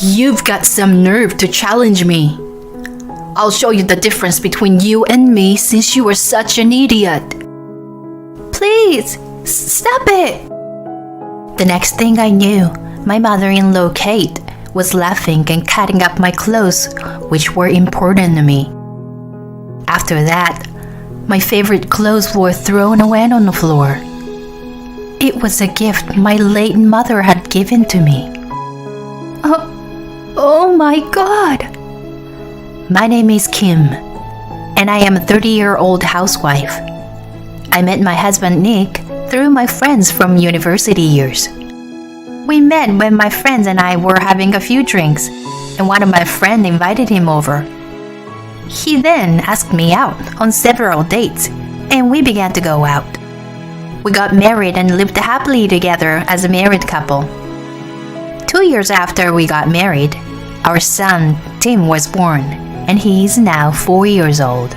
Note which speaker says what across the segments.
Speaker 1: You've got some nerve to challenge me. I'll show you the difference between you and me since you are such an idiot.
Speaker 2: Please, stop it.
Speaker 1: The next thing I knew, my mother-in-law Kate was laughing and cutting up my clothes, which were important to me. After that, my favorite clothes were thrown away on the floor. It was a gift my late mother had given to me.
Speaker 2: Oh my God.
Speaker 1: My name is Kim, and I am a 30-year-old housewife. I met my husband Nick through my friends from university years. We met when my friends and I were having a few drinks, and one of my friends invited him over. He then asked me out on several dates, and we began to go out. We got married and lived happily together as a married couple. 2 years after we got married, our son Tim was born, and he is now 4 years old.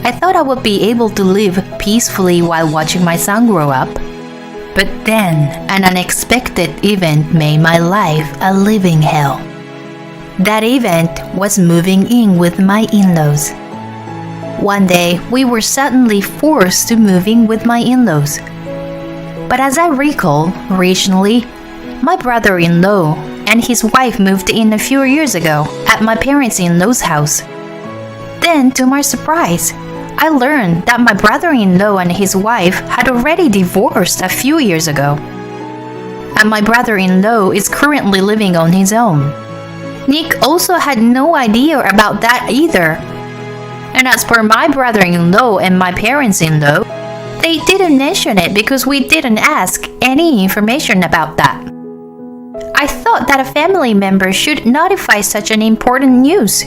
Speaker 1: I thought I would be able to live peacefully while watching my son grow up. But then, an unexpected event made my life a living hell. That event was moving in with my in-laws. One day, we were suddenly forced to move in with my in-laws. But as I recall, originally, my brother-in-law and his wife moved in a few years ago at my parents-in-law's house. Then, to my surprise, I learned that my brother-in-law and his wife had already divorced a few years ago. And my brother-in-law is currently living on his own. Nick also had no idea about that either. And as per my brother-in-law and my parents-in-law, they didn't mention it because we didn't ask any information about that. I thought that a family member should notify such an important news.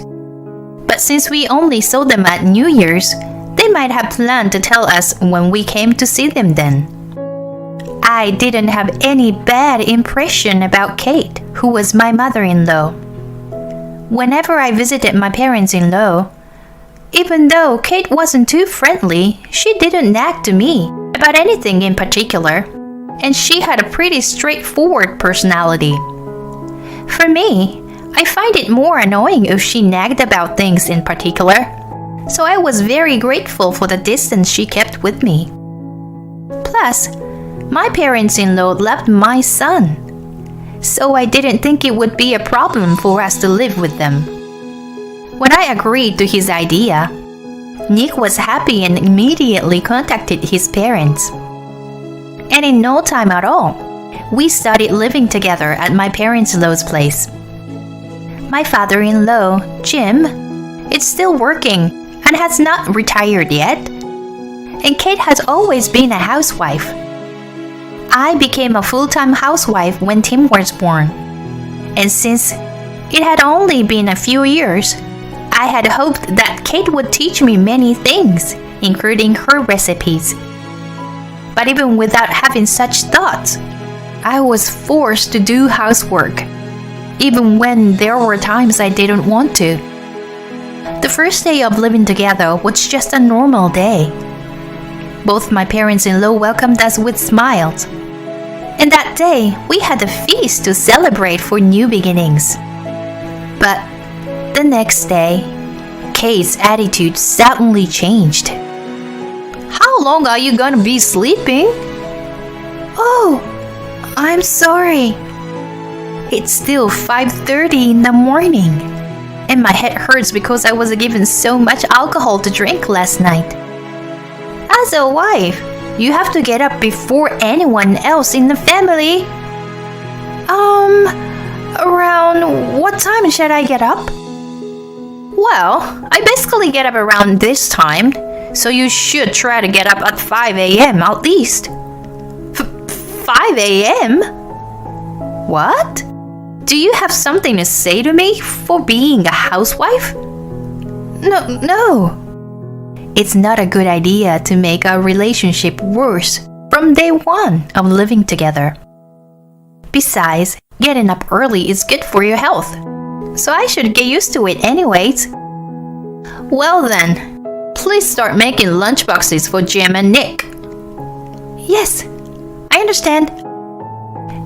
Speaker 1: But since we only saw them at New Year's, they might have planned to tell us when we came to see them then. I didn't have any bad impression about Kate, who was my mother-in-law. Whenever I visited my parents-in-law, even though Kate wasn't too friendly, she didn't nag to me about anything in particular, and she had a pretty straightforward personality. For me, I find it more annoying if she nagged about things in particular, so I was very grateful for the distance she kept with me. Plus, my parents-in-law loved my son, so I didn't think it would be a problem for us to live with them. When I agreed to his idea, Nick was happy and immediately contacted his parents. And in no time at all, we started living together at my parents-in-law's place. My father-in-law, Jim, is still working and has not retired yet. And Kate has always been a housewife. I became a full-time housewife when Tim was born. And since it had only been a few years, I had hoped that Kate would teach me many things, including her recipes. But even without having such thoughts, I was forced to do housework, even when there were times I didn't want to. The first day of living together was just a normal day. Both my parents-in-law welcomed us with smiles. And that day, we had a feast to celebrate for new beginnings. But the next day, Kate's attitude suddenly changed.
Speaker 2: How long are you gonna be sleeping?
Speaker 1: Oh, I'm sorry. It's still 5:30 in the morning, and my head hurts because I was given so much alcohol to drink last night. As a wife, you have to get up before anyone else in the family. Around what time should I get up?
Speaker 2: Well, I basically get up around this time, so you should try to get up at 5 a.m. at least. 5 a.m.?
Speaker 1: What?
Speaker 2: Do you have something to say to me for being a housewife?
Speaker 1: No. It's not a good idea to make our relationship worse from day one of living together. Besides, getting up early is good for your health, so I should get used to it anyways.
Speaker 2: Well then, please start making lunchboxes for Jim and Nick.
Speaker 1: Yes, I understand.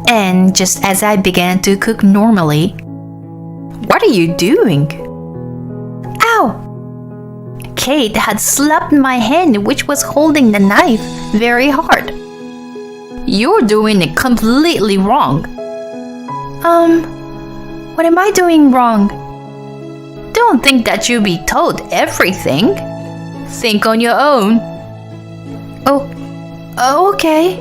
Speaker 1: And just as I began to cook normally,
Speaker 2: What are you doing?
Speaker 1: Ow! Kate had slapped my hand, which was holding the knife, very hard.
Speaker 2: You're doing it completely wrong.
Speaker 1: What am I doing wrong?
Speaker 2: Don't think that you'll be told everything. Think on your own.
Speaker 1: Oh, okay.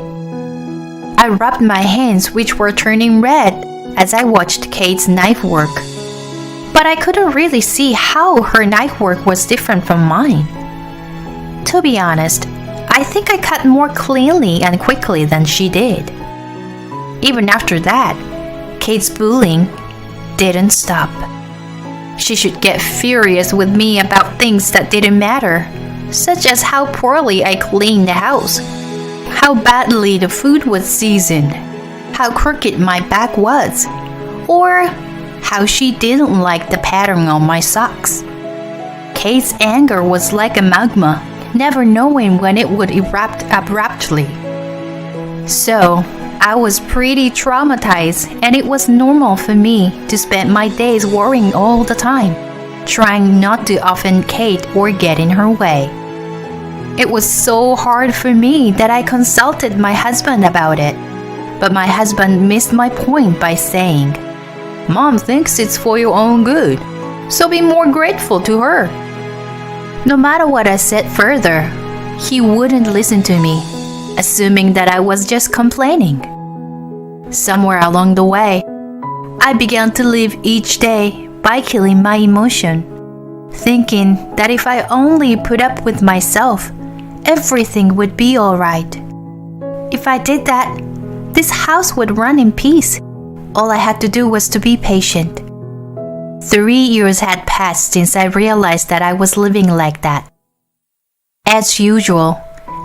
Speaker 1: I rubbed my hands, which were turning red, as I watched Kate's knife work. But I couldn't really see how her knife work was different from mine. To be honest, I think I cut more cleanly and quickly than she did. Even after that, Kate's bullying didn't stop. She should get furious with me about things that didn't matter, such as how poorly I cleaned the house, how badly the food was seasoned, how crooked my back was, or how she didn't like the pattern on my socks. Kate's anger was like a magma, never knowing when it would erupt abruptly. So, I was pretty traumatized, and it was normal for me to spend my days worrying all the time, trying not to offend Kate or get in her way. It was so hard for me that I consulted my husband about it, but my husband missed my point by saying, "Mom thinks it's for your own good, so be more grateful to her." No matter what I said further, he wouldn't listen to me, assuming that I was just complaining. Somewhere along the way, I began to live each day by killing my emotion, thinking that if I only put up with myself, everything would be alright. If I did that, this house would run in peace. All I had to do was to be patient. 3 years had passed since I realized that I was living like that. As usual,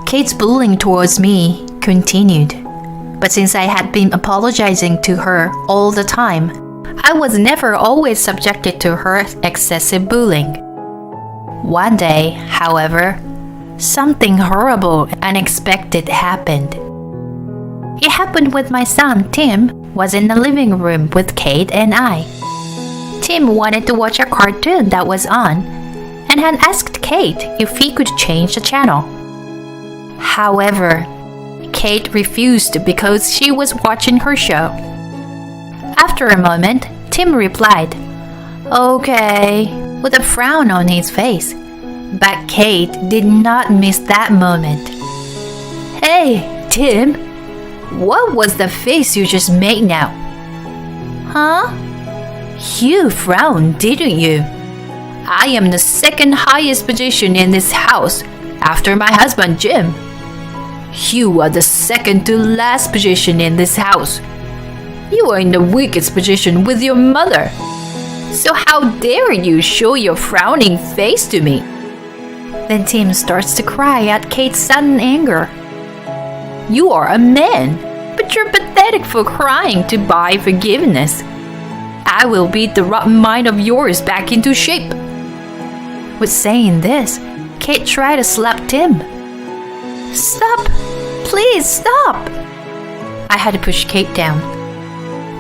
Speaker 1: Kate's bullying towards me continued. But since I had been apologizing to her all the time, I was never always subjected to her excessive bullying. One day, however, something horrible and unexpected happened. It happened with my son, Tim, was in the living room with Kate and I. Tim wanted to watch a cartoon that was on and had asked Kate if he could change the channel. However, Kate refused because she was watching her show. After a moment, Tim replied, "Okay," with a frown on his face. But Kate did not miss that moment. "Hey, Tim, what was the face you just made now?" "Huh? You frowned, didn't you? I am the second highest position in this house after my husband Jim. You are the second to last position in this house. You are in the weakest position with your mother. So how dare you show your frowning face to me?" Then Tim starts to cry at Kate's sudden anger. "You are a man, but you're pathetic for crying to buy forgiveness. I will beat the rotten mind of yours back into shape." With saying this, Kate tried to slap Tim. "Stop! Please stop!" I had to push Kate down.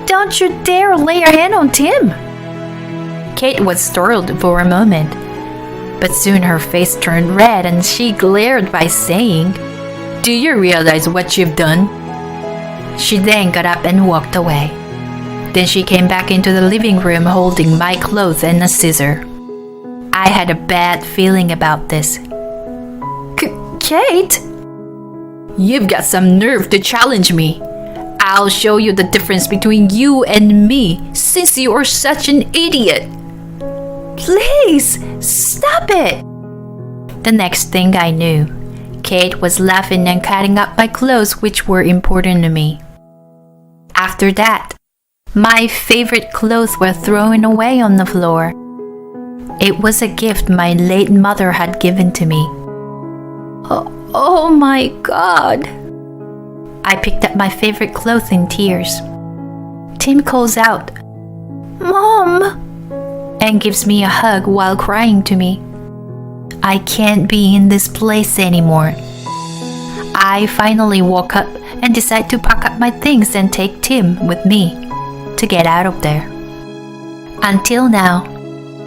Speaker 1: "Don't you dare lay your hand on Tim!" Kate was startled for a moment, but soon her face turned red and she glared by saying, "Do you realize what you've done?" She then got up and walked away. Then she came back into the living room holding my clothes and a scissor. I had a bad feeling about this. Kate? You've got some nerve to challenge me. I'll show you the difference between you and me since you are such an idiot. Please, stop it. The next thing I knew, Kate was laughing and cutting up my clothes, which were important to me. After that, my favorite clothes were thrown away on the floor. It was a gift my late mother had given to me. Oh my God. I picked up my favorite clothes in tears. Tim calls out, "Mom!" and gives me a hug while crying to me. I can't be in this place anymore. I finally woke up and decided to pack up my things and take Tim with me to get out of there. Until now,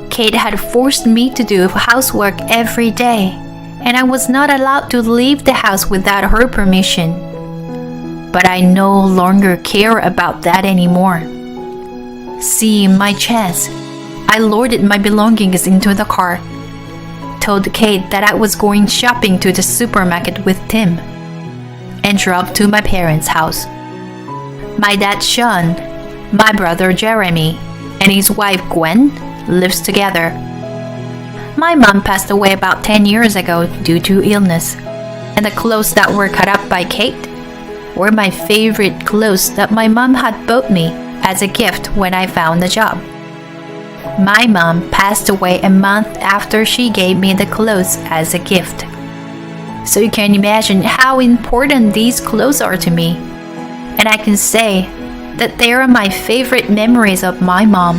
Speaker 1: Kate had forced me to do housework every day, and I was not allowed to leave the house without her permission. But I no longer care about that anymore. Seeing my chance, I loaded my belongings into the car, told Kate that I was going shopping to the supermarket with Tim, and drove to my parents' house. My dad Sean, my brother Jeremy, and his wife Gwen lives together. My mom passed away about 10 years ago due to illness, and the clothes that were cut up by Kate were my favorite clothes that my mom had bought me as a gift when I found a job. My mom passed away a month after she gave me the clothes as a gift. So you can imagine how important these clothes are to me. And I can say that they are my favorite memories of my mom.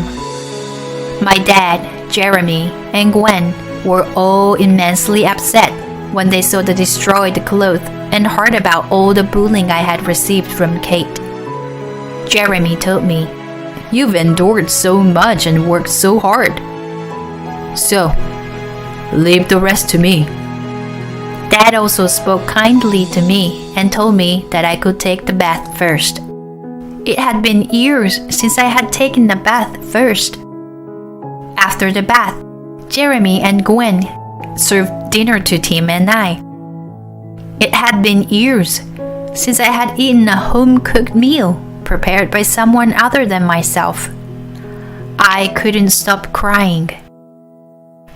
Speaker 1: My dad, Jeremy, and Gwen were all immensely upset when they saw the destroyed clothes and heard about all the bullying I had received from Kate. Jeremy told me, "You've endured so much and worked so hard. So, leave the rest to me." Dad also spoke kindly to me and told me that I could take the bath first. It had been years since I had taken the bath first. After the bath, Jeremy and Gwen served dinner to Tim and I. It had been years since I had eaten a home-cooked meal prepared by someone other than myself. I couldn't stop crying.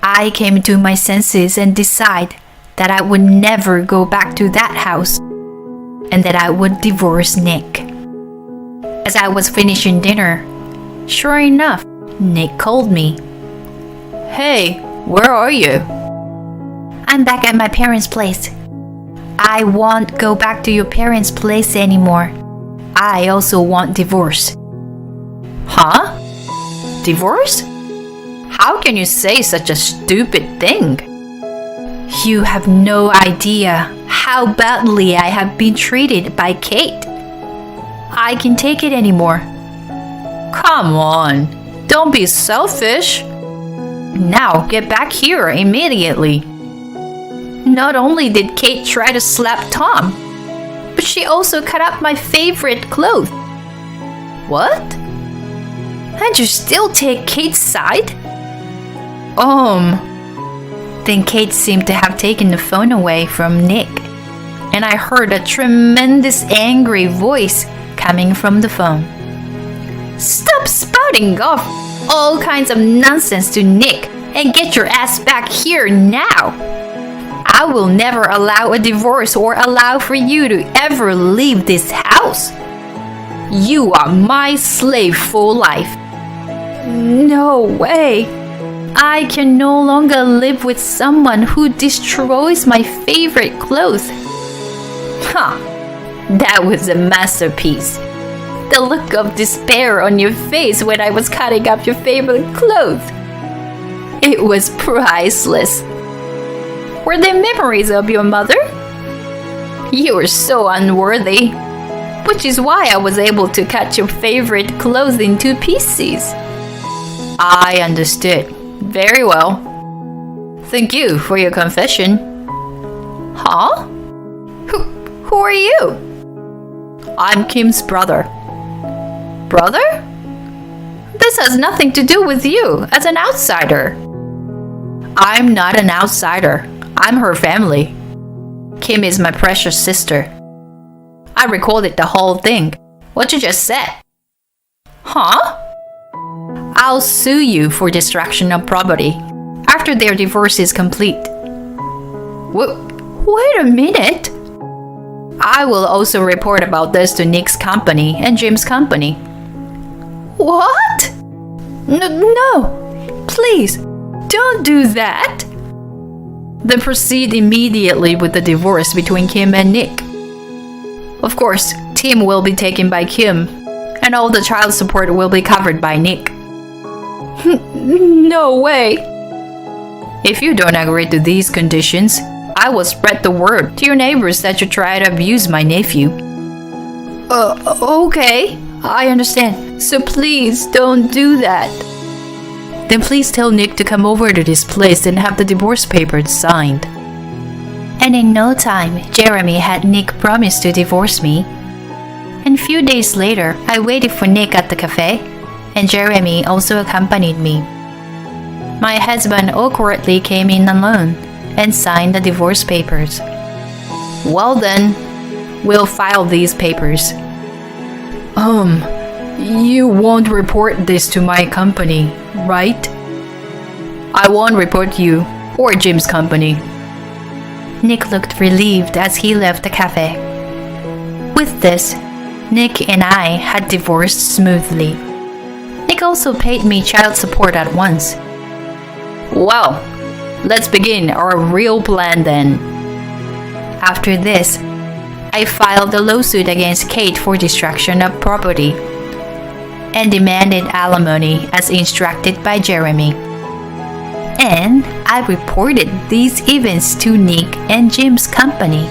Speaker 1: I came to my senses and decided that I would never go back to that house and that I would divorce Nick. As I was finishing dinner, sure enough, Nick called me. "Hey, where are you?" "I'm back at my parents' place." "I won't go back to your parents' place anymore. I also want divorce." "Huh? Divorce? How can you say such a stupid thing?" "You have no idea how badly I have been treated by Kate. I can't take it anymore." "Come on, don't be selfish. Now get back here immediately." Not only did Kate try to slap Tom, but she also cut up my favorite clothes. "What? And you still take Kate's side?" Then Kate seemed to have taken the phone away from Nick, and I heard a tremendous angry voice coming from the phone. "Stop spouting off all kinds of nonsense to Nick and get your ass back here now. I will never allow a divorce or allow for you to ever leave this house. You are my slave for life." "No way. I can no longer live with someone who destroys my favorite clothes." Huh, that was a masterpiece. The look of despair on your face when I was cutting up your favorite clothes. It was priceless. Were they memories of your mother? You were so unworthy, which is why I was able to cut your favorite clothes into pieces. I understood. Very well. Thank you for your confession. Huh? Who are you? I'm Kim's brother. Brother? This has nothing to do with you as an outsider. I'm not an outsider. I'm her family. Kim is my precious sister. I recorded the whole thing. What you just said. Huh? I'll sue you for destruction of property after their divorce is complete. Wait a minute. I will also report about this to Nick's company and Jim's company. What? No, please, don't do that. Then proceed immediately with the divorce between Kim and Nick. Of course, Tim will be taken by Kim, and all the child support will be covered by Nick. No way. If you don't agree to these conditions, I will spread the word to your neighbors that you try to abuse my nephew. Okay, I understand. So please don't do that.
Speaker 2: Then please tell Nick to come over to this place and have the divorce papers signed.
Speaker 1: And in no time, Jeremy had Nick promise to divorce me. And a few days later, I waited for Nick at the cafe, and Jeremy also accompanied me. My husband awkwardly came in alone and signed the divorce papers.
Speaker 2: Well then, we'll file these papers. You won't report this to my company, right? I won't report you or Jim's company.
Speaker 1: Nick looked relieved as he left the cafe. With this, Nick and I had divorced smoothly. Nick also paid me child support at once.
Speaker 2: Well, let's begin our real plan then.
Speaker 1: After this, I filed a lawsuit against Kate for destruction of property and demanded alimony as instructed by Jeremy. And I reported these events to Nick and Jim's company.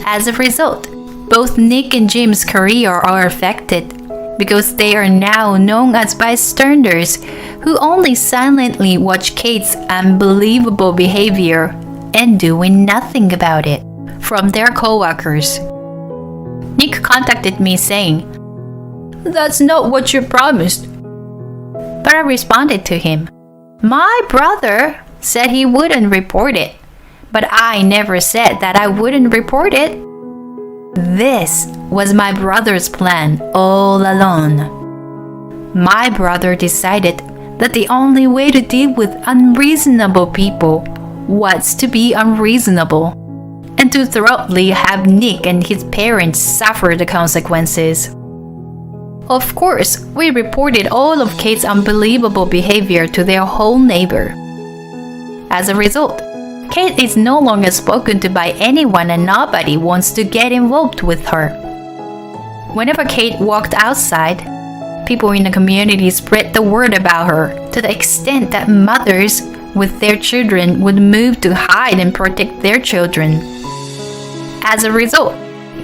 Speaker 1: As a result, both Nick and Jim's career are affected because they are now known as bystanders who only silently watch Kate's unbelievable behavior and doing nothing about it from their co-workers. Nick contacted me saying,
Speaker 2: "That's not what you promised."
Speaker 1: But I responded to him, "My brother said he wouldn't report it, but I never said that I wouldn't report it." This was my brother's plan all along. My brother decided that the only way to deal with unreasonable people was to be unreasonable and to thoroughly have Nick and his parents suffer the consequences. Of course, we reported all of Kate's unbelievable behavior to their whole neighbor. As a result, Kate is no longer spoken to by anyone and nobody wants to get involved with her. Whenever Kate walked outside, people in the community spread the word about her to the extent that mothers with their children would move to hide and protect their children. As a result,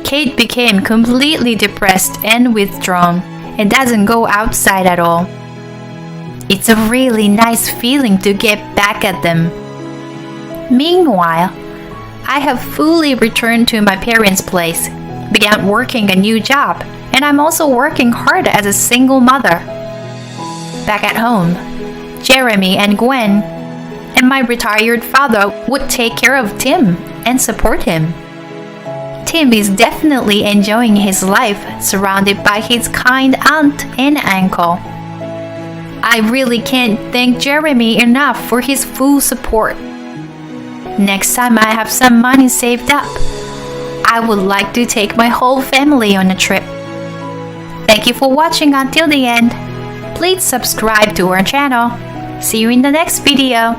Speaker 1: Kate became completely depressed and withdrawn and doesn't go outside at all. It's a really nice feeling to get back at them. Meanwhile, I have fully returned to my parents' place, began working a new job, and I'm also working hard as a single mother. Back at home, Jeremy and Gwen and my retired father would take care of Tim and support him. Tim is definitely enjoying his life surrounded by his kind aunt and uncle. I really can't thank Jeremy enough for his full support. Next time I have some money saved up, I would like to take my whole family on a trip. Thank you for watching until the end. Please subscribe to our channel. See you in the next video.